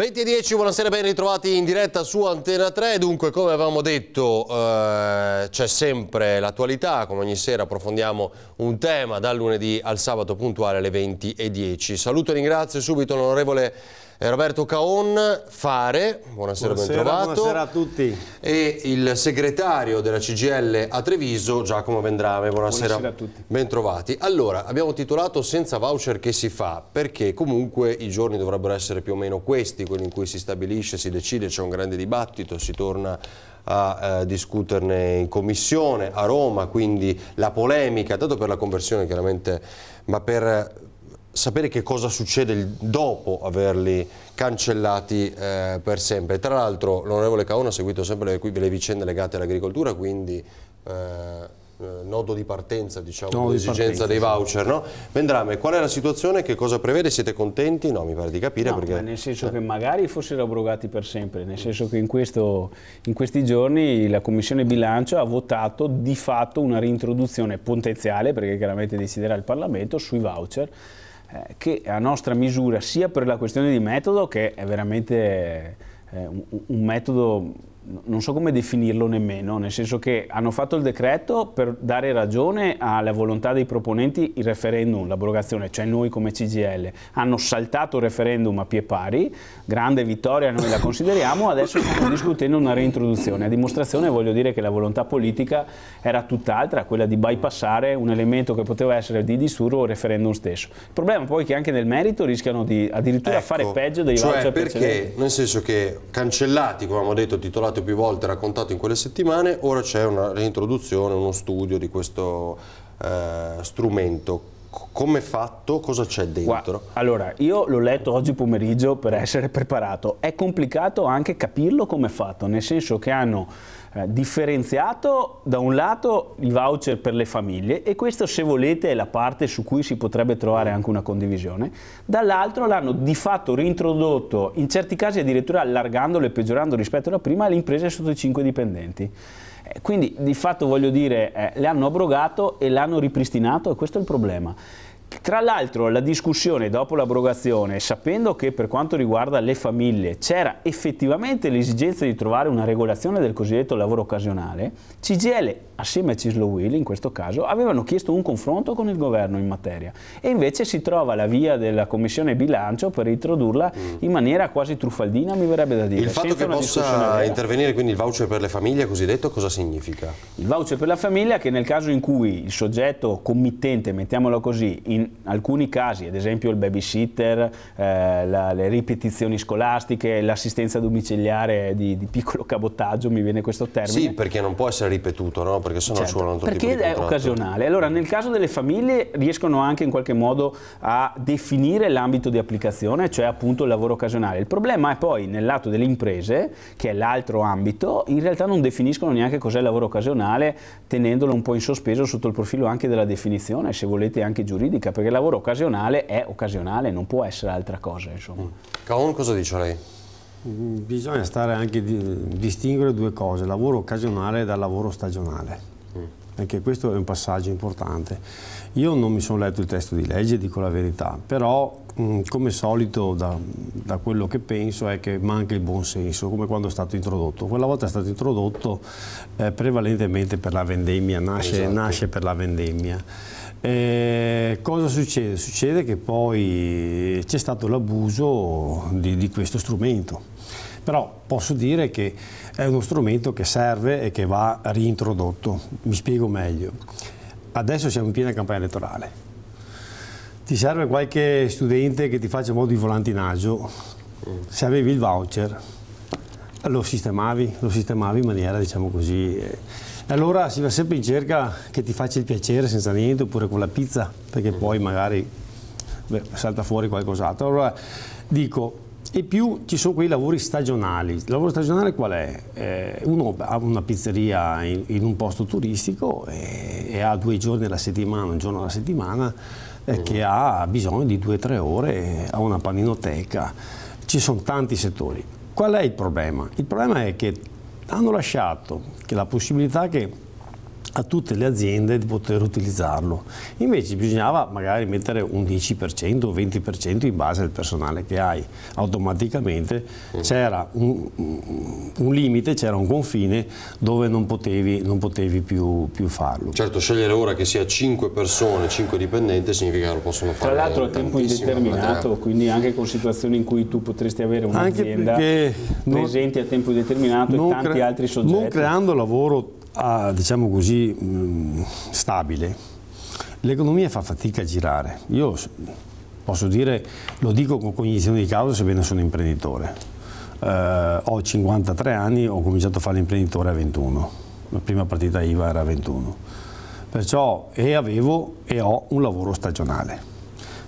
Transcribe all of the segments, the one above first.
20:10, buonasera, ben ritrovati in diretta su Antena 3. Dunque, come avevamo detto, c'è sempre l'attualità. Come ogni sera approfondiamo un tema dal lunedì al sabato puntuale alle 20:10. Saluto e ringrazio subito l'onorevole Roberto Caon, Fare, buonasera, ben trovato. Buonasera a tutti. E il segretario della CGIL a Treviso, Giacomo Vendrame, buonasera a tutti. Ben trovati. Allora, abbiamo titolato Senza voucher che si fa, perché comunque i giorni dovrebbero essere più o meno questi, quelli in cui si stabilisce, si decide, c'è un grande dibattito, si torna a discuterne in commissione a Roma, quindi la polemica, tanto per la conversione chiaramente, ma per sapere che cosa succede dopo averli cancellati per sempre. Tra l'altro l'onorevole Caon ha seguito sempre le vicende legate all'agricoltura, quindi nodo di partenza, diciamo, l'esigenza dei voucher, no? Vendrame, qual è la situazione? Che cosa prevede? Siete contenti? No, mi pare di capire. No, perché nel senso che magari fossero abrogati per sempre, nel senso che in questi giorni la Commissione Bilancio ha votato di fatto una reintroduzione potenziale, perché chiaramente deciderà il Parlamento, sui voucher, che a nostra misura, sia per la questione di metodo, che è veramente un metodo, non so come definirlo nemmeno, nel senso che hanno fatto il decreto per dare ragione alla volontà dei proponenti il referendum, l'abrogazione, cioè noi come CGIL. Hanno saltato il referendum a pie pari, grande vittoria, noi la consideriamo, adesso stiamo discutendo una reintroduzione. A dimostrazione, voglio dire, che la volontà politica era tutt'altra, quella di bypassare un elemento che poteva essere di disturbo il referendum stesso. Il problema poi è che anche nel merito rischiano di addirittura fare peggio dei voucher perché, precedenti. nel senso che cancellati, come abbiamo detto, titolato più volte, raccontato in quelle settimane, ora c'è una reintroduzione, uno studio di questo strumento. Come è fatto? Cosa c'è dentro? Allora, io l'ho letto oggi pomeriggio per essere preparato. È complicato anche capirlo come è fatto, nel senso che hanno differenziato da un lato i voucher per le famiglie, e questo, se volete, è la parte su cui si potrebbe trovare anche una condivisione. Dall'altro l'hanno di fatto reintrodotto, in certi casi addirittura allargandolo e peggiorando rispetto alla prima, alle imprese sotto i 5 dipendenti. Quindi di fatto, voglio dire, le hanno abrogato e l'hanno ripristinato, e questo è il problema. Tra l'altro la discussione dopo l'abrogazione, sapendo che per quanto riguarda le famiglie c'era effettivamente l'esigenza di trovare una regolazione del cosiddetto lavoro occasionale, CGIL assieme a CISL-UIL in questo caso avevano chiesto un confronto con il governo in materia, e invece si trova la via della Commissione Bilancio per introdurla in maniera quasi truffaldina, mi verrebbe da dire. Il fatto che possa intervenire quindi il voucher per le famiglie cosiddetto, cosa significa? Il voucher per la famiglia, che nel caso in cui il soggetto committente, mettiamolo così, in alcuni casi, ad esempio il babysitter, le ripetizioni scolastiche, l'assistenza domiciliare di piccolo cabotaggio, mi viene questo termine. Sì, perché non può essere ripetuto, no? Perché sennò ci vuole un altro tipo di contratto. Perché è occasionale. Allora, nel caso delle famiglie riescono anche in qualche modo a definire l'ambito di applicazione, cioè appunto il lavoro occasionale. Il problema è poi nel lato delle imprese, che è l'altro ambito, in realtà non definiscono neanche cos'è il lavoro occasionale, tenendolo un po' in sospeso sotto il profilo anche della definizione, se volete anche giuridica, perché il lavoro occasionale è occasionale, non può essere altra cosa, insomma. Caon, cosa dice lei? Bisogna stare anche distinguere due cose, lavoro occasionale dal lavoro stagionale, perché questo è un passaggio importante. Io non mi sono letto il testo di legge, dico la verità, però come solito da quello che penso è che manca il buon senso, come quando è stato introdotto. Quella volta è stato introdotto prevalentemente per la vendemmia, nasce per la vendemmia. Cosa succede? Succede che poi c'è stato l'abuso di questo strumento, però posso dire che è uno strumento che serve e che va reintrodotto. Mi spiego meglio. Adesso siamo in piena campagna elettorale, ti serve qualche studente che ti faccia modo di volantinaggio, se avevi il voucher lo sistemavi in maniera, diciamo così. Allora si va sempre in cerca che ti faccia il piacere senza niente, oppure con la pizza, perché poi magari salta fuori qualcos'altro. Allora dico, e più ci sono quei lavori stagionali. Il lavoro stagionale qual è? Uno ha una pizzeria in un posto turistico e ha 2 giorni alla settimana, un giorno alla settimana, che ha bisogno di 2 o 3 ore, ha una paninoteca. Ci sono tanti settori. Qual è il problema? Il problema è che hanno lasciato la possibilità che a tutte le aziende di poter utilizzarlo. Invece bisognava magari mettere un 10% o 20% in base al personale che hai. Automaticamente c'era un limite, c'era un confine dove non potevi più farlo. Certo, scegliere ora che sia 5 persone, 5 dipendenti, significa che lo possono fare. Tra l'altro a tempo indeterminato, quindi anche con situazioni in cui tu potresti avere un'azienda presente a tempo indeterminato e tanti altri soggetti. Non creando lavoro diciamo così stabile, l'economia fa fatica a girare. Io posso dire, lo dico con cognizione di causa, sebbene sono imprenditore. Ho 53 anni, ho cominciato a fare l'imprenditore a 21, la prima partita IVA era a 21, perciò avevo e ho un lavoro stagionale.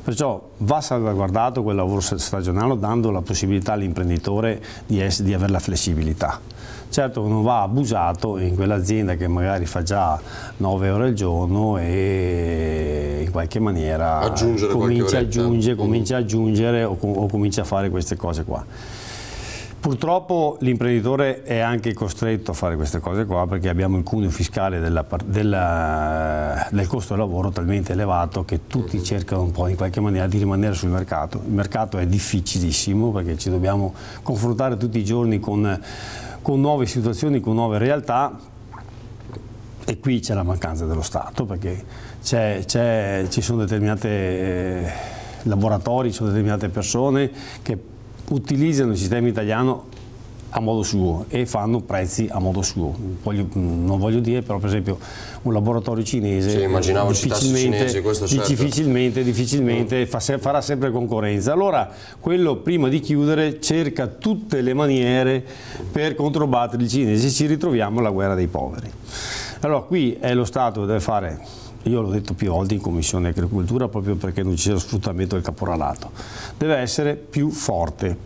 Perciò va salvaguardato quel lavoro stagionale dando la possibilità all'imprenditore di avere la flessibilità. Certo non va abusato in quell'azienda che magari fa già 9 ore al giorno e in qualche maniera comincia a aggiungere o comincia a fare queste cose qua. Purtroppo l'imprenditore è anche costretto a fare queste cose qua perché abbiamo il cuneo fiscale del costo del lavoro talmente elevato che tutti cercano un po' in qualche maniera di rimanere sul mercato. Il mercato è difficilissimo perché ci dobbiamo confrontare tutti i giorni con nuove situazioni, con nuove realtà, e qui c'è la mancanza dello Stato perché ci sono determinati laboratori, ci sono determinate persone che utilizzano il sistema italiano a modo suo e fanno prezzi a modo suo. Non voglio dire, però per esempio un laboratorio cinese difficilmente farà sempre concorrenza. Allora quello prima di chiudere cerca tutte le maniere per controbattere il cinese e ci ritroviamo alla guerra dei poveri. Allora qui è lo Stato che deve fare, io l'ho detto più volte in Commissione Agricoltura proprio perché non ci sia lo sfruttamento del caporalato, deve essere più forte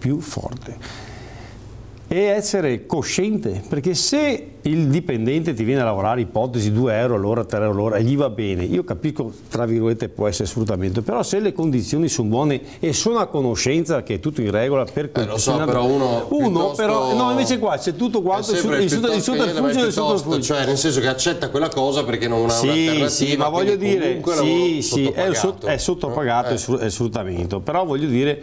e essere cosciente, perché se il dipendente ti viene a lavorare, ipotesi 2 euro all'ora, 3 euro all'ora e gli va bene, io capisco tra virgolette può essere sfruttamento, però se le condizioni sono buone e sono a conoscenza che è tutto in regola per lo so, però uno però no, invece qua c'è tutto quanto il sotterfugio del sotterfugio, cioè nel senso che accetta quella cosa perché non ha un'alternativa. Sì, ma voglio dire è sottopagato, è sfruttamento, però voglio dire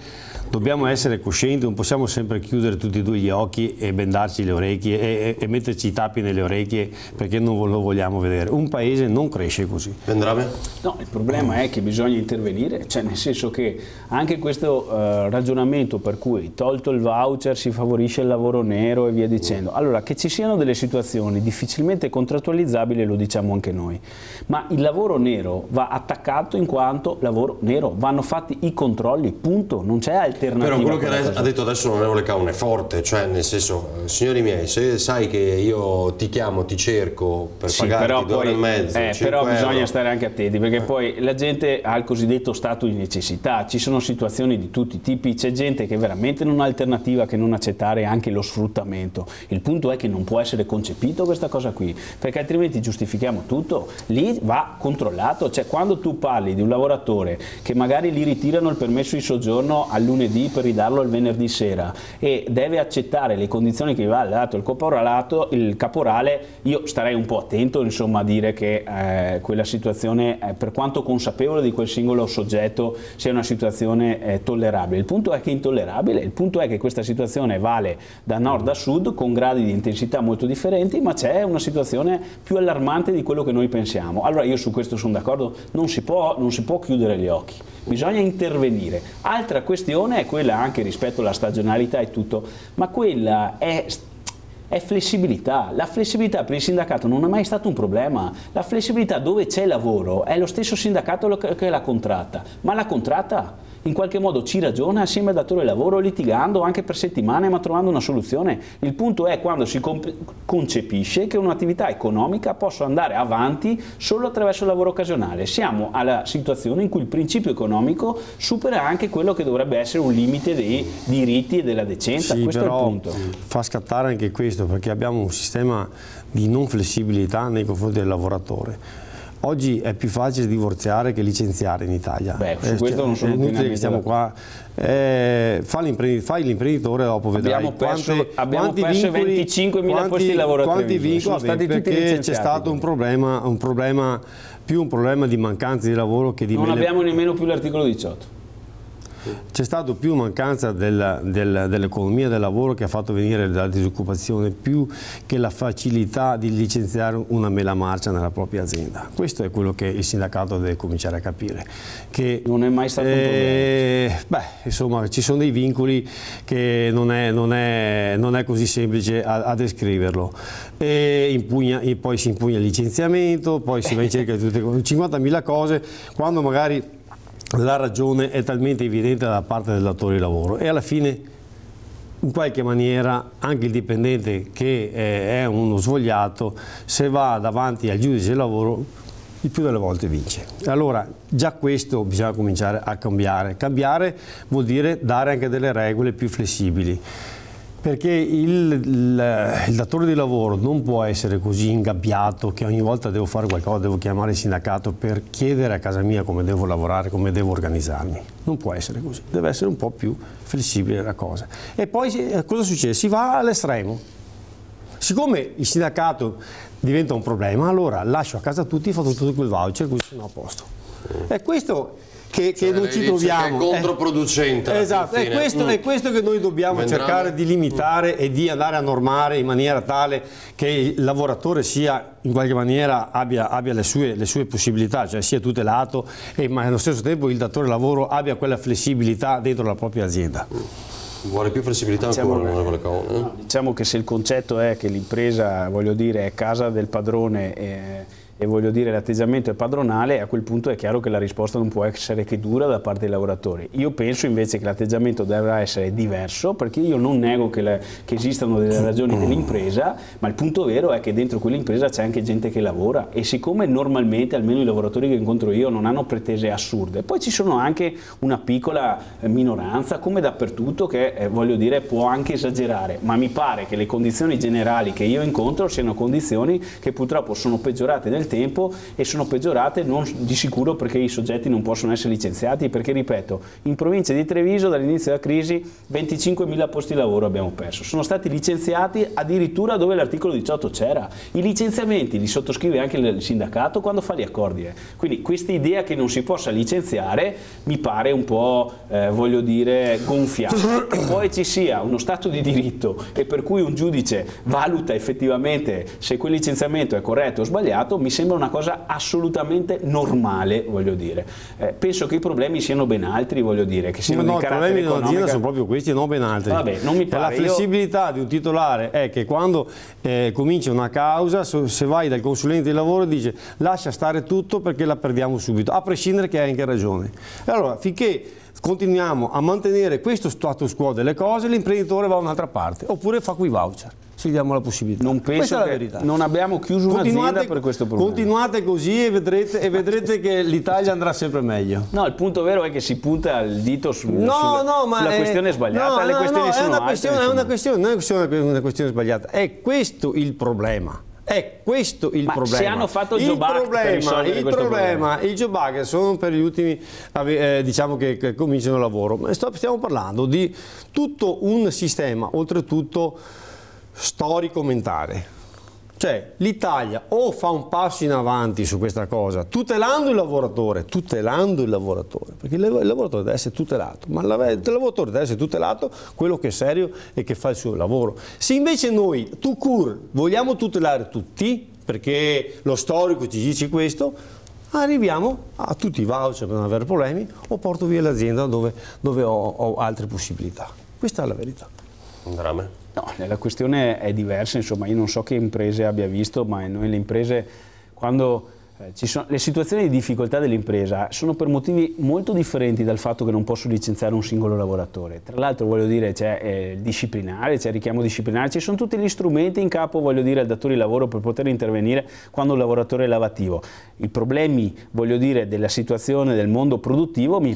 dobbiamo essere coscienti, non possiamo sempre chiudere tutti e due gli occhi e bendarci le orecchie e metterci i tappi nelle orecchie perché non lo vogliamo vedere. Un paese non cresce così. Vendrame? No, il problema è che bisogna intervenire, cioè nel senso che anche questo ragionamento per cui tolto il voucher si favorisce il lavoro nero e via dicendo, allora che ci siano delle situazioni difficilmente contrattualizzabili lo diciamo anche noi, ma il lavoro nero va attaccato in quanto lavoro nero, vanno fatti i controlli, punto, non c'è alternativa. Però quello che ha detto adesso l'onorevole Caon è forte, cioè nel senso, signori miei, se sai che io ti chiamo, ti cerco per pagarti 2 ore e mezzo, però bisogna stare anche attenti perché poi la gente ha il cosiddetto stato di necessità, ci sono situazioni di tutti i tipi, c'è gente che veramente non ha alternativa che non accettare anche lo sfruttamento. Il punto è che non può essere concepito questa cosa qui, perché altrimenti giustifichiamo tutto, lì va controllato, cioè quando tu parli di un lavoratore che magari gli ritirano il permesso di soggiorno al lunedì per ridarlo il venerdì sera e deve accettare le condizioni che gli va dato il caporale, io starei un po' attento insomma a dire che quella situazione, per quanto consapevole di quel singolo soggetto, sia una situazione tollerabile. Il punto è che è intollerabile, il punto è che questa situazione vale da nord a sud con gradi di intensità molto differenti, ma c'è una situazione più allarmante di quello che noi pensiamo. Allora io su questo sono d'accordo, non si può chiudere gli occhi, bisogna intervenire. Altra questione è quella anche rispetto alla stagionalità e tutto, ma quella è flessibilità. La flessibilità per il sindacato non è mai stato un problema, la flessibilità dove c'è lavoro è lo stesso sindacato che la contratta, ma la contratta in qualche modo ci ragiona assieme al datore di lavoro litigando anche per settimane ma trovando una soluzione. Il punto è quando si concepisce che un'attività economica possa andare avanti solo attraverso il lavoro occasionale. Siamo alla situazione in cui il principio economico supera anche quello che dovrebbe essere un limite dei diritti e della decenza. Sì, questo però è il punto. Fa scattare anche questo perché abbiamo un sistema di non flessibilità nei confronti del lavoratore. oggi è più facile divorziare che licenziare in Italia. Beh, su questo non sono inutile che stiamo qua. Fai l'imprenditore, dopo vedrai abbiamo perso 25.000 posti di lavoro a Treviso, sono stati tutti perché c'è stato un problema di mancanza di lavoro che di non abbiamo nemmeno più l'articolo 18. C'è stato più mancanza dell'economia del lavoro che ha fatto venire la disoccupazione più che la facilità di licenziare una mela marcia nella propria azienda. Questo è quello che il sindacato deve cominciare a capire. Che, non è mai stato un problema. Beh, insomma, ci sono dei vincoli che non è così semplice a descriverlo. E poi si impugna il licenziamento, poi si va in cerca di tutte 50.000 cose, quando magari la ragione è talmente evidente da parte del datore di lavoro, e alla fine in qualche maniera anche il dipendente che è uno svogliato, se va davanti al giudice del lavoro il più delle volte vince. Allora già questo bisogna cominciare a cambiare. Cambiare vuol dire dare anche delle regole più flessibili, perché il datore di lavoro non può essere così ingabbiato che ogni volta devo fare qualcosa, devo chiamare il sindacato per chiedere a casa mia come devo lavorare, come devo organizzarmi. Non può essere così, deve essere un po' più flessibile la cosa. E poi cosa succede? Si va all'estremo. Siccome il sindacato diventa un problema, allora lascio a casa tutti e faccio tutto quel voucher, così sono a posto. E questo che non ci troviamo. Che è controproducente. Esatto, è questo che noi dobbiamo cercare di limitare e di andare a normare in maniera tale che il lavoratore sia in qualche maniera abbia le sue possibilità, cioè sia tutelato, ma allo stesso tempo il datore di lavoro abbia quella flessibilità dentro la propria azienda. Vuole più flessibilità ancora, diciamo che se il concetto è che l'impresa, voglio dire, è casa del padrone e voglio dire l'atteggiamento è padronale, a quel punto è chiaro che la risposta non può essere che dura da parte dei lavoratori. Io penso invece che l'atteggiamento dovrà essere diverso, perché io non nego che esistano delle ragioni dell'impresa, ma il punto vero è che dentro quell'impresa c'è anche gente che lavora, e siccome normalmente, almeno i lavoratori che incontro io, non hanno pretese assurde, poi ci sono anche una piccola minoranza, come dappertutto, che voglio dire può anche esagerare, ma mi pare che le condizioni generali che io incontro siano condizioni che purtroppo sono peggiorate nel tempo, e sono peggiorate non di sicuro perché i soggetti non possono essere licenziati, perché ripeto, in provincia di Treviso dall'inizio della crisi 25.000 posti di lavoro abbiamo perso, sono stati licenziati addirittura dove l'articolo 18 c'era, i licenziamenti li sottoscrive anche il sindacato quando fa gli accordi, quindi questa idea che non si possa licenziare mi pare un po' voglio dire gonfiata. Che poi ci sia uno stato di diritto e per cui un giudice valuta effettivamente se quel licenziamento è corretto o sbagliato mi sembra una cosa assolutamente normale, voglio dire. Penso che i problemi siano ben altri, voglio dire, che siano no, di carattere economico. I problemi dell'azienda sono proprio questi, non ben altri. Vabbè, non mi pare. La flessibilità di un titolare è che quando comincia una causa, se vai dal consulente di lavoro dice lascia stare tutto perché la perdiamo subito, a prescindere che hai anche ragione. E allora, finché continuiamo a mantenere questo status quo delle cose, l'imprenditore va da un'altra parte, oppure fa quei voucher. Se gli diamo la possibilità. Non penso che non abbiamo chiuso un'azienda per questo problema. Continuate così e vedrete che l'Italia andrà sempre meglio. No, il punto vero è che si punta il dito sulla questione sbagliata. Le questioni sono altre. Non è una questione sbagliata, è questo il problema. È questo il problema. Se hanno fatto il Job Act per risolvere questo problema. Il Job Act sono per gli ultimi diciamo che cominciano il lavoro. Stiamo parlando di tutto un sistema, oltretutto storico-mentale. Cioè l'Italia o fa un passo in avanti su questa cosa, tutelando il lavoratore, perché il lavoratore deve essere tutelato, ma il lavoratore deve essere tutelato quello che è serio e che fa il suo lavoro. Se invece noi, tout court, vogliamo tutelare tutti, perché lo storico ci dice questo, arriviamo a tutti i voucher per non avere problemi, o porto via l'azienda dove ho altre possibilità. Questa è la verità. Andrame. No, la questione è diversa, insomma, io non so che imprese abbia visto, ma noi le imprese, quando ci sono le situazioni di difficoltà dell'impresa, sono per motivi molto differenti dal fatto che non posso licenziare un singolo lavoratore. Tra l'altro, voglio dire, c'è il disciplinare, c'è il richiamo disciplinare, ci sono tutti gli strumenti in capo, voglio dire, al datore di lavoro per poter intervenire quando un lavoratore è lavativo. I problemi, voglio dire, della situazione del mondo produttivo mi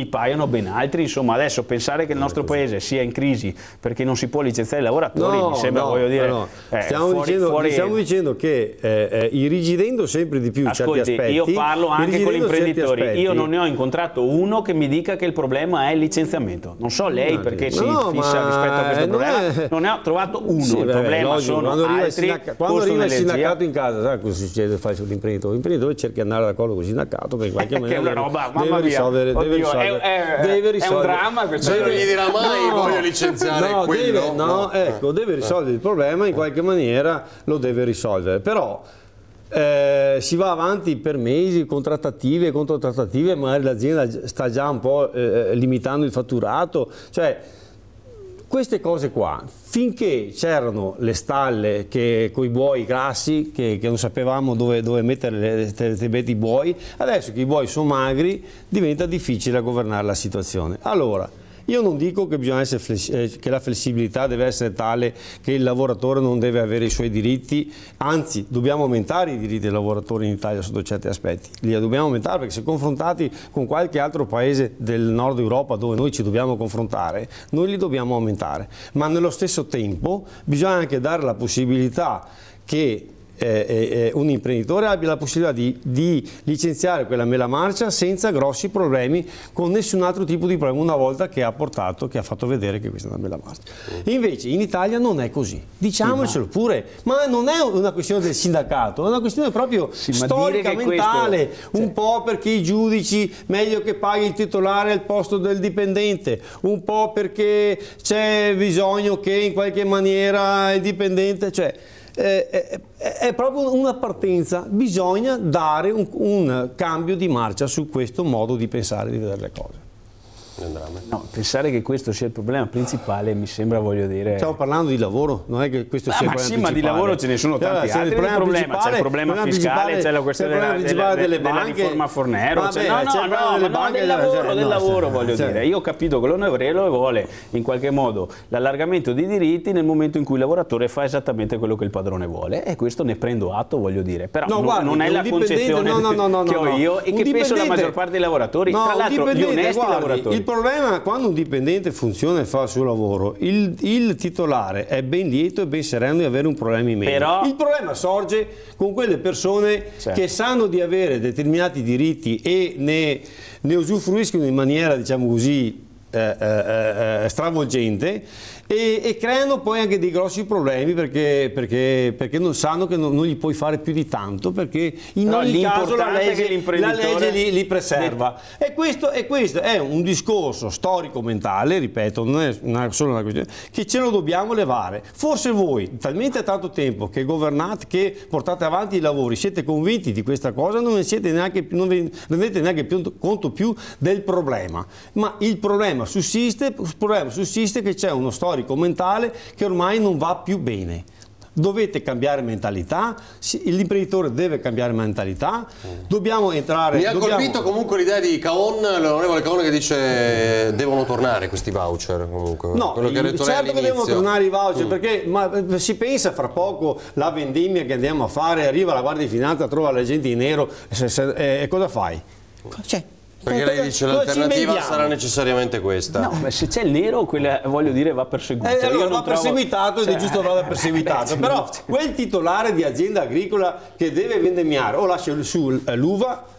paiono ben altri. Insomma, adesso pensare che il nostro paese sia in crisi perché non si può licenziare i lavoratori mi sembra, voglio dire, Stiamo dicendo che irrigidendo sempre di più Ascolti, certi aspetti. Io parlo anche con gli imprenditori, io non ne ho incontrato uno che mi dica che il problema è il licenziamento. Non so lei perché si fissa rispetto a questo problema, non ne ho trovato uno, il problema sono altri. Quando arriva il sindacato in casa, sai cosa succede? Fai sull'imprenditore? L'imprenditore cerca di andare d'accordo con il sindacato perché in qualche maniera che è una roba, deve risolvere. È un dramma questo. Non gli dirà mai voglio licenziare quello. Deve risolvere il problema, in qualche maniera lo deve risolvere. Però si va avanti per mesi, con trattative, magari l'azienda sta già un po' limitando il fatturato, cioè queste cose qua, finché c'erano le stalle con i buoi grassi, che non sapevamo dove mettere i buoi, adesso che i buoi sono magri diventa difficile governare la situazione. Allora, io non dico che bisogna essere che la flessibilità deve essere tale che il lavoratore non deve avere i suoi diritti, anzi dobbiamo aumentare i diritti dei lavoratori in Italia sotto certi aspetti, li dobbiamo aumentare perché se confrontati con qualche altro paese del nord Europa dove noi ci dobbiamo confrontare, noi li dobbiamo aumentare, ma nello stesso tempo bisogna anche dare la possibilità che un imprenditore abbia la possibilità di licenziare quella mela marcia senza grossi problemi, con nessun altro tipo di problema, una volta che ha fatto vedere che questa è una mela marcia. Invece in Italia non è così, diciamocelo pure, ma non è una questione del sindacato, è una questione proprio storica, mentale, un po' perché i giudici meglio che paghi il titolare al posto del dipendente, un po' perché c'è bisogno che in qualche maniera il dipendente, cioè è proprio una partenza, bisogna dare un cambio di marcia su questo modo di pensare, di vedere le cose. No, pensare che questo sia il problema principale mi sembra, voglio dire... Stiamo parlando di lavoro, non è che questo sia il problema principale. Ma di lavoro ce ne sono tanti altri. C'è il problema fiscale, c'è la questione della riforma Fornero, del lavoro, voglio dire. Io ho capito che l'onorevole vuole in qualche modo l'allargamento dei diritti nel momento in cui il lavoratore fa esattamente quello che il padrone vuole, e questo ne prendo atto, voglio dire. Però non è la concezione che ho io e che penso la maggior parte dei lavoratori, tra l'altro gli onesti lavoratori. Il problema è quando un dipendente funziona e fa il suo lavoro, il titolare è ben lieto e ben sereno di avere un problema in meno. Il problema sorge con quelle persone che sanno di avere determinati diritti e ne usufruiscono in maniera, diciamo così, stravolgente, e creano poi anche dei grossi problemi perché non sanno che non gli puoi fare più di tanto, perché in ogni caso la legge li preserva. E questo è un discorso storico-mentale, ripeto, non è solo una questione, che ce lo dobbiamo levare. Forse voi, talmente tanto tempo che governate, che portate avanti i lavori, siete convinti di questa cosa, non vi rendete neanche conto più del problema. Ma il problema sussiste che c'è uno storico mentale che ormai non va più bene. Dovete cambiare mentalità, l'imprenditore deve cambiare mentalità, dobbiamo entrare... Mi ha colpito comunque l'idea di Caon, l'onorevole Caon, che dice devono tornare questi voucher comunque. No, certo che devono tornare i voucher, perché si pensa fra poco la vendemmia che andiamo a fare, arriva la Guardia di Finanza, trova la gente in nero e cosa fai? Cioè, perché lei dice l'alternativa sarà necessariamente questa. No, ma se c'è il nero, voglio dire, va perseguito. Allora va perseguitato ed è giusto che vada perseguitato. Però quel titolare di azienda agricola che deve vendemmiare o lascia su l'uva,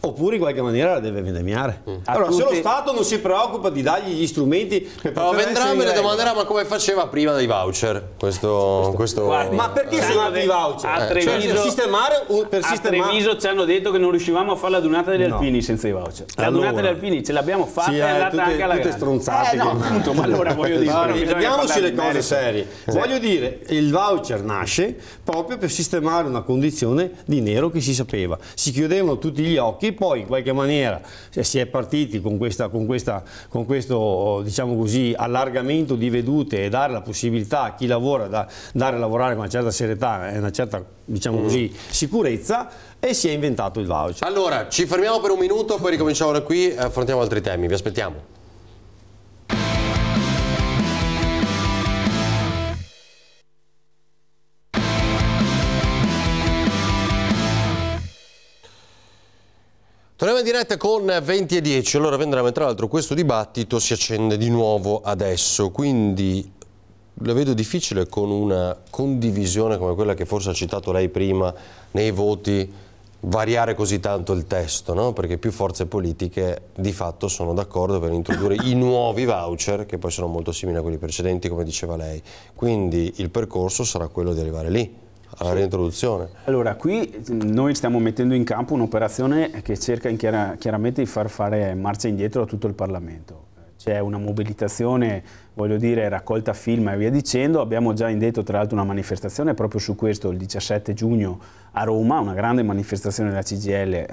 oppure in qualche maniera la deve vendemmiare. Allora, se lo Stato non si preoccupa di dargli gli strumenti per poter vendrà, me ne domanderà ma come faceva prima dei voucher. Guardi, ma perché sono nati i voucher? A Treviso ci hanno detto che non riuscivamo a fare la dunata degli alpini senza i voucher. La dunata degli alpini ce l'abbiamo fatta, è andata anche alla grande. Stronzate. Appunto, ma allora voglio dire, vediamoci le cose serie. Voglio dire, il voucher nasce proprio per sistemare una condizione di nero che si sapeva. Si chiudevano tutti gli occhi, poi in qualche maniera si è partiti con questo diciamo così, allargamento di vedute e dare la possibilità a chi lavora, dare a lavorare con una certa serietà e una certa, diciamo così, sicurezza, e si è inventato il voucher. Allora, ci fermiamo per un minuto, poi ricominciamo da qui e affrontiamo altri temi, vi aspettiamo. Torniamo in diretta con 20:10, allora Vendrame, tra l'altro questo dibattito si accende di nuovo adesso, quindi la vedo difficile con una condivisione come quella che forse ha citato lei prima nei voti variare così tanto il testo, no? Perché più forze politiche di fatto sono d'accordo per introdurre i nuovi voucher che poi sono molto simili a quelli precedenti, come diceva lei. Quindi il percorso sarà quello di arrivare lì, alla reintroduzione. Allora, qui noi stiamo mettendo in campo un'operazione che cerca chiaramente di far fare marcia indietro a tutto il Parlamento. C'è una mobilitazione, voglio dire, raccolta firma e via dicendo. Abbiamo già indetto tra l'altro una manifestazione proprio su questo il 17 giugno a Roma, una grande manifestazione della CGIL.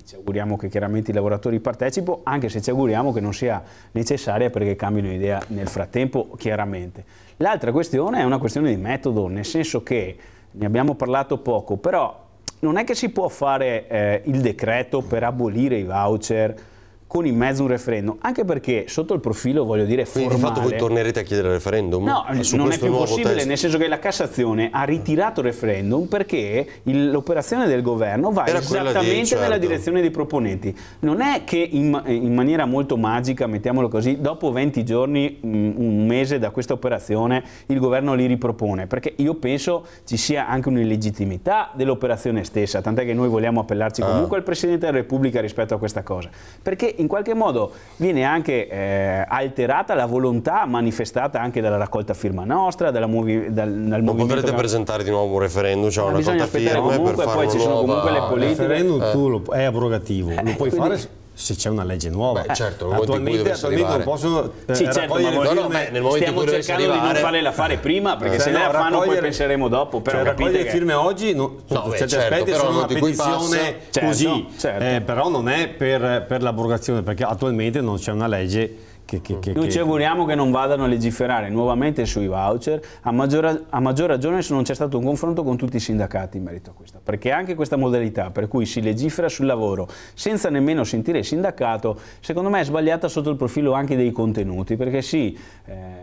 Ci auguriamo che chiaramente i lavoratori partecipino, anche se ci auguriamo che non sia necessaria perché cambino idea nel frattempo, chiaramente. L'altra questione è una questione di metodo, nel senso che ne abbiamo parlato poco, però non è che si può fare il decreto per abolire i voucher con in mezzo un referendum, anche perché sotto il profilo, voglio dire, formale... Quindi di fatto voi tornerete a chiedere il referendum? No, non è più possibile, nel senso che la Cassazione ha ritirato il referendum perché l'operazione del governo va esattamente nella direzione dei proponenti. Non è che in maniera molto magica, mettiamolo così, dopo 20 giorni, un mese da questa operazione, il governo li ripropone, perché io penso ci sia anche un'illegittimità dell'operazione stessa, tant'è che noi vogliamo appellarci comunque al Presidente della Repubblica rispetto a questa cosa, perché in qualche modo viene anche alterata la volontà manifestata anche dalla raccolta firma nostra, dal movimento. Non potrete presentare di nuovo un referendum, cioè una raccolta firme comunque, per fare poi ci sono comunque le politiche. Il referendum è abrogativo, lo puoi fare se c'è una legge nuova. Beh, certo, attualmente non possono nel momento in cui cercando di non farle fare prima, perché se le la fanno poi penseremo dopo. Però raccogliere firme oggi su certi aspetti sono una petizione così, però non è per l'abrogazione, perché attualmente non c'è una legge noi ci auguriamo che non vadano a legiferare nuovamente sui voucher, a maggior ragione se non c'è stato un confronto con tutti i sindacati in merito a questo, perché anche questa modalità per cui si legifera sul lavoro senza nemmeno sentire il sindacato, secondo me è sbagliata sotto il profilo anche dei contenuti, perché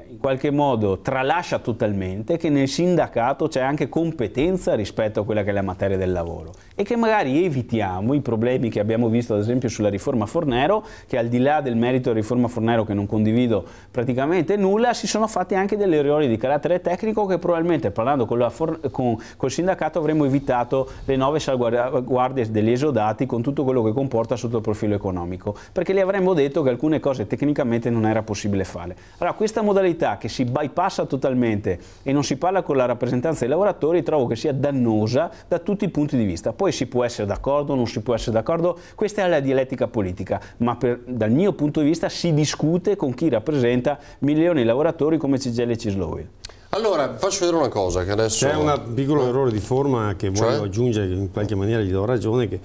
in qualche modo tralascia totalmente che nel sindacato c'è anche competenza rispetto a quella che è la materia del lavoro e che magari evitiamo i problemi che abbiamo visto ad esempio sulla riforma Fornero, che al di là del merito della riforma Fornero, che non condivido praticamente nulla, si sono fatti anche degli errori di carattere tecnico che probabilmente, parlando col sindacato, avremmo evitato le nuove salvaguardie degli esodati con tutto quello che comporta sotto il profilo economico, perché gli avremmo detto che alcune cose tecnicamente non era possibile fare. Allora, questa modalità che si bypassa totalmente e non si parla con la rappresentanza dei lavoratori, trovo che sia dannosa da tutti i punti di vista. Poi si può essere d'accordo, non si può essere d'accordo, questa è la dialettica politica, ma dal mio punto di vista si discute con chi rappresenta milioni di lavoratori come CGIL e Cisloil. Allora, faccio vedere una cosa che adesso... C'è un piccolo errore di forma che voglio aggiungere, che in qualche maniera gli do ragione, che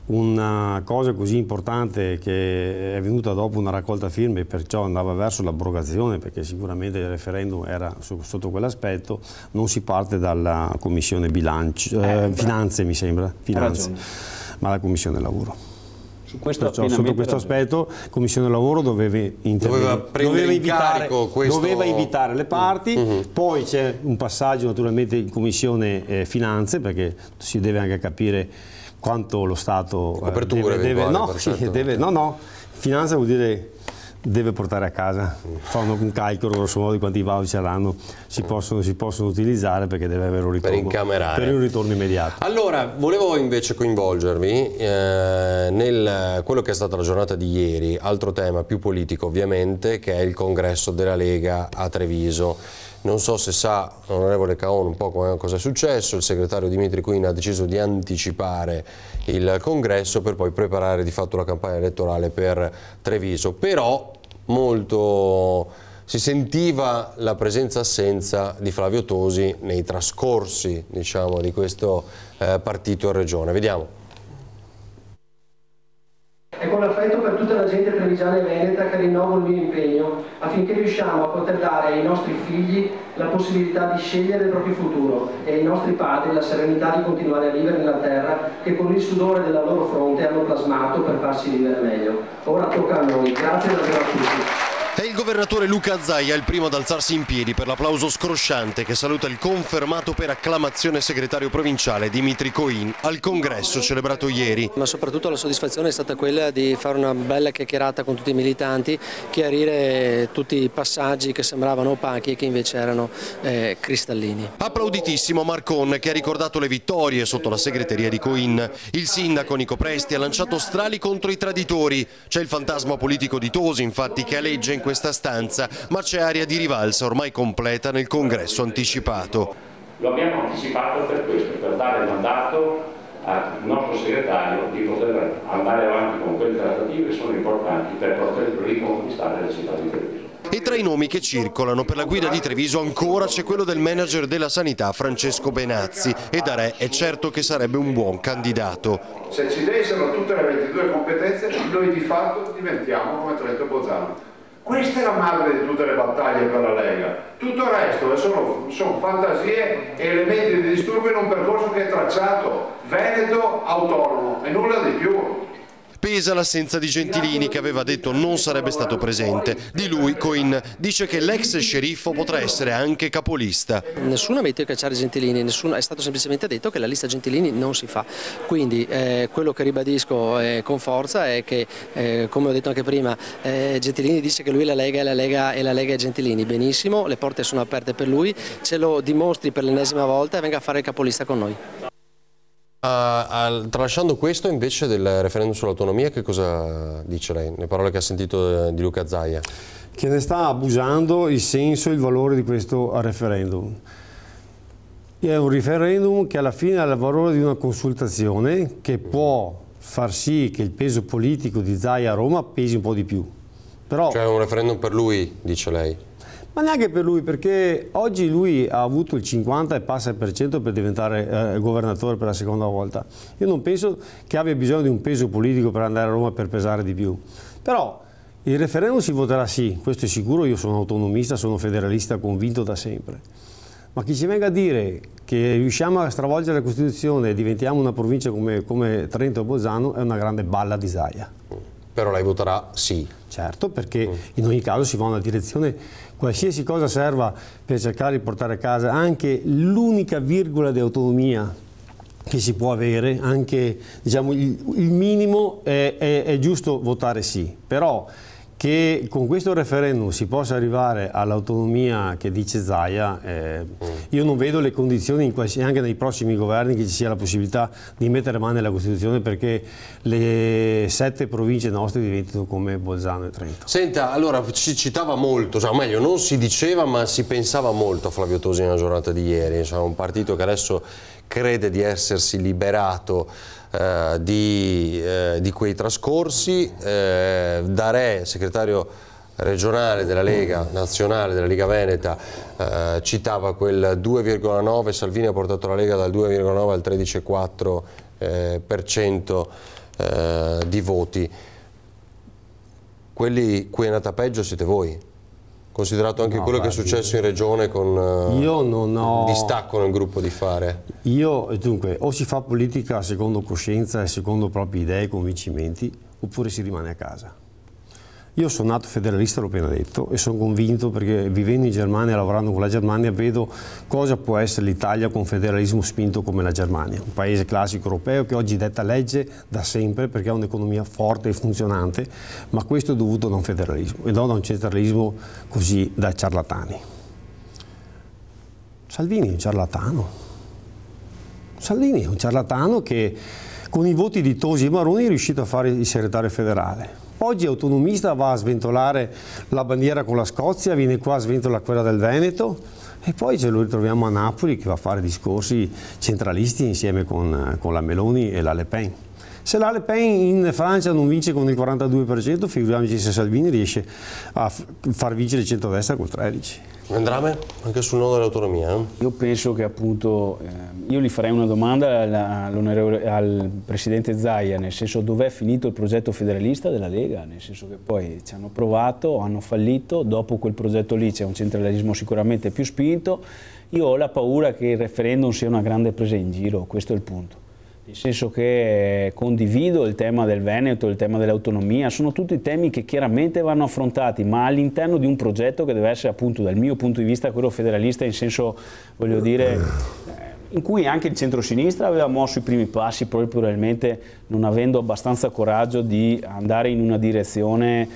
una cosa così importante che è venuta dopo una raccolta firme e perciò andava verso l'abrogazione, perché sicuramente il referendum era sotto quell'aspetto, non si parte dalla Commissione Finanze, mi sembra, Finanze, ma dalla Commissione Lavoro. Sotto questo aspetto la Commissione Lavoro doveva invitare le parti, poi c'è un passaggio naturalmente in Commissione Finanze, perché si deve anche capire quanto lo Stato Finanza vuol dire deve portare a casa, fanno un calcolo grosso modo di quanti voucher hanno, si possono utilizzare, perché deve avere un ritorno immediato. Allora, volevo invece coinvolgervi nel quello che è stata la giornata di ieri, altro tema più politico ovviamente, che è il congresso della Lega a Treviso. Non so se sa, onorevole Caon, un po' cosa è successo. Il segretario Dimitri Quinn ha deciso di anticipare il congresso per poi preparare di fatto la campagna elettorale per Treviso, però si sentiva la presenza-assenza di Flavio Tosi nei trascorsi, diciamo, di questo partito in regione. Vediamo. È con affetto per tutta la gente trevigiana e veneta che rinnovo il mio impegno affinché riusciamo a poter dare ai nostri figli la possibilità di scegliere il proprio futuro e ai nostri padri la serenità di continuare a vivere nella terra che con il sudore della loro fronte hanno plasmato per farsi vivere meglio. Ora tocca a noi. Grazie davvero a tutti. È il governatore Luca Zaia il primo ad alzarsi in piedi per l'applauso scrosciante che saluta il confermato per acclamazione segretario provinciale Dimitri Coin al congresso celebrato ieri. Ma soprattutto la soddisfazione è stata quella di fare una bella chiacchierata con tutti i militanti, chiarire tutti i passaggi che sembravano opachi e che invece erano cristallini. Applauditissimo Marcon, che ha ricordato le vittorie sotto la segreteria di Coin. Il sindaco Nico Presti ha lanciato strali contro i traditori. C'è il fantasma politico di Tosi, infatti, che aleggia in questa stanza, ma c'è aria di rivalsa ormai completa nel congresso anticipato. Lo abbiamo anticipato per questo, per dare mandato al nostro segretario di poter andare avanti con quelle trattative che sono importanti per poter riconquistare la città di Treviso. E tra i nomi che circolano per la guida di Treviso ancora c'è quello del manager della sanità Francesco Benazzi, e da re è certo che sarebbe un buon candidato. Se ci dessero tutte le 22 competenze, noi di fatto diventiamo come Trento Bolzano. Questa è la madre di tutte le battaglie per la Lega. Tutto il resto sono fantasie e elementi di disturbo in un percorso che è tracciato, veneto, autonomo e nulla di più. Pesa l'assenza di Gentilini, che aveva detto non sarebbe stato presente. Di lui Coin dice che l'ex sceriffo potrà essere anche capolista. Nessuno ha detto di cacciare Gentilini, è stato semplicemente detto che la lista Gentilini non si fa. Quindi quello che ribadisco con forza è che, come ho detto anche prima, Gentilini dice che lui è la Lega e la Lega è Gentilini. Benissimo, le porte sono aperte per lui, ce lo dimostri per l'ennesima volta e venga a fare il capolista con noi. Tralasciando questo, invece, del referendum sull'autonomia, che cosa dice lei? Le parole che ha sentito di Luca Zaia. Che ne sta abusando il senso e il valore di questo referendum. È un referendum che alla fine ha il valore di una consultazione che può far sì che il peso politico di Zaia a Roma pesi un po' di più. Però, cioè è un referendum per lui, dice lei? Ma neanche per lui, perché oggi lui ha avuto il 50 e passa il per cento per diventare governatore per la seconda volta. Io non penso che abbia bisogno di un peso politico per andare a Roma per pesare di più. Però il referendum si voterà sì, questo è sicuro. Io sono autonomista, sono federalista convinto da sempre. Ma chi ci venga a dire che riusciamo a stravolgere la Costituzione e diventiamo una provincia come Trento e Bolzano è una grande balla di Zaia. Però lei voterà sì. Certo, perché in ogni caso si va in una direzione, qualsiasi cosa serva per cercare di portare a casa anche l'unica virgola di autonomia che si può avere, anche diciamo, il minimo è giusto votare sì. Però che con questo referendum si possa arrivare all'autonomia che dice Zaia, io non vedo le condizioni anche nei prossimi governi che ci sia la possibilità di mettere mano alla Costituzione perché le 7 province nostre diventino come Bolzano e Trento. Senta, allora si citava molto, cioè, o meglio non si diceva ma si pensava molto a Flavio Tosi nella giornata di ieri, cioè, un partito che adesso crede di essersi liberato di quei trascorsi. Da re, segretario regionale della Lega nazionale, della Lega Veneta, citava quel 2,9, Salvini ha portato la Lega dal 2,9 al 13,4% di voti. Quelli cui è andata peggio siete voi? Considerato anche quello che è successo in regione con distacco nel gruppo di Fare. Dunque, o si fa politica secondo coscienza e secondo proprie idee e convincimenti, oppure si rimane a casa. Io sono nato federalista, l'ho appena detto, e sono convinto perché vivendo in Germania, lavorando con la Germania, vedo cosa può essere l'Italia con federalismo spinto come la Germania, un paese classico europeo che oggi detta legge da sempre perché ha un'economia forte e funzionante, ma questo è dovuto da un federalismo e non da un centralismo così da ciarlatani. Salvini è un ciarlatano. Salvini è un ciarlatano che con i voti di Tosi e Maroni è riuscito a fare il segretario federale. Oggi autonomista, va a sventolare la bandiera con la Scozia, viene qua a sventolare quella del Veneto e poi ce lo ritroviamo a Napoli che va a fare discorsi centralisti insieme con la Meloni e la Le Pen. Se la Le Pen in Francia non vince con il 42%, figuriamoci se Salvini riesce a far vincere il centrodestra col 13%. Andrame, anche sul nodo dell'autonomia? Io penso che appunto, io gli farei una domanda al Presidente Zaia, nel senso dov'è finito il progetto federalista della Lega, nel senso che poi ci hanno provato, hanno fallito, dopo quel progetto lì c'è un centralismo sicuramente più spinto, io ho la paura che il referendum sia una grande presa in giro, questo è il punto. Nel senso che condivido il tema del Veneto, il tema dell'autonomia, sono tutti temi che chiaramente vanno affrontati, ma all'interno di un progetto che deve essere, appunto, dal mio punto di vista, quello federalista, in senso, voglio dire, in cui anche il centro-sinistra aveva mosso i primi passi, proprio probabilmente non avendo abbastanza coraggio di andare in una direzione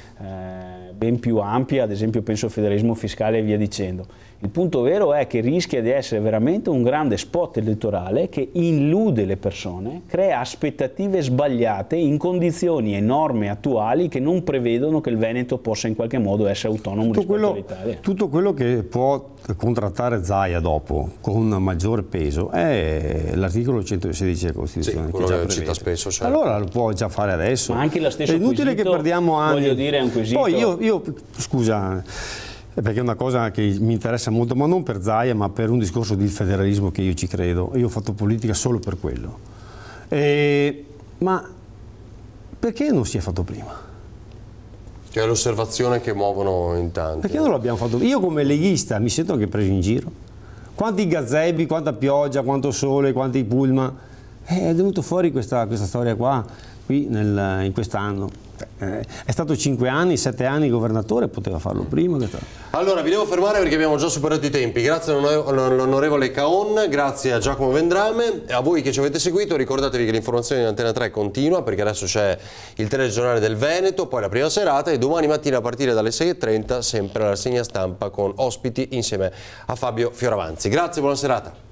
ben più ampia, ad esempio penso al federalismo fiscale e via dicendo. Il punto vero è che rischia di essere veramente un grande spot elettorale che illude le persone, crea aspettative sbagliate in condizioni e norme attuali che non prevedono che il Veneto possa in qualche modo essere autonomo rispetto all'Italia. Tutto quello che può contrattare Zaia dopo con maggiore peso è l'articolo 116 della Costituzione. Sì, quello che cita spesso. Certo. Allora lo può già fare adesso. Ma anche la stessa è inutile quesito, che perdiamo anni. Voglio dire, è un quesito. Poi io scusa, perché è una cosa che mi interessa molto, ma non per Zaia, ma per un discorso di federalismo che io ci credo. Io ho fatto politica solo per quello. Ma perché non si è fatto prima? Che è l'osservazione che muovono in tanti. Perché non l'abbiamo fatto? Io come leghista mi sento anche preso in giro. Quanti gazebi, quanta pioggia, quanto sole, quanti pullman. È venuto fuori questa storia qua, qui in quest'anno. È stato 5 anni, 7 anni governatore, poteva farlo prima. Allora vi devo fermare perché abbiamo già superato i tempi. Grazie all'onorevole Caon, grazie a Giacomo Vendrame, a voi che ci avete seguito. Ricordatevi che l'informazione di Antena 3 continua, perché adesso c'è il telegiornale del Veneto, poi la prima serata, e domani mattina a partire dalle 6:30 sempre la rassegna stampa con ospiti insieme a Fabio Fioravanzi. Grazie, buona serata.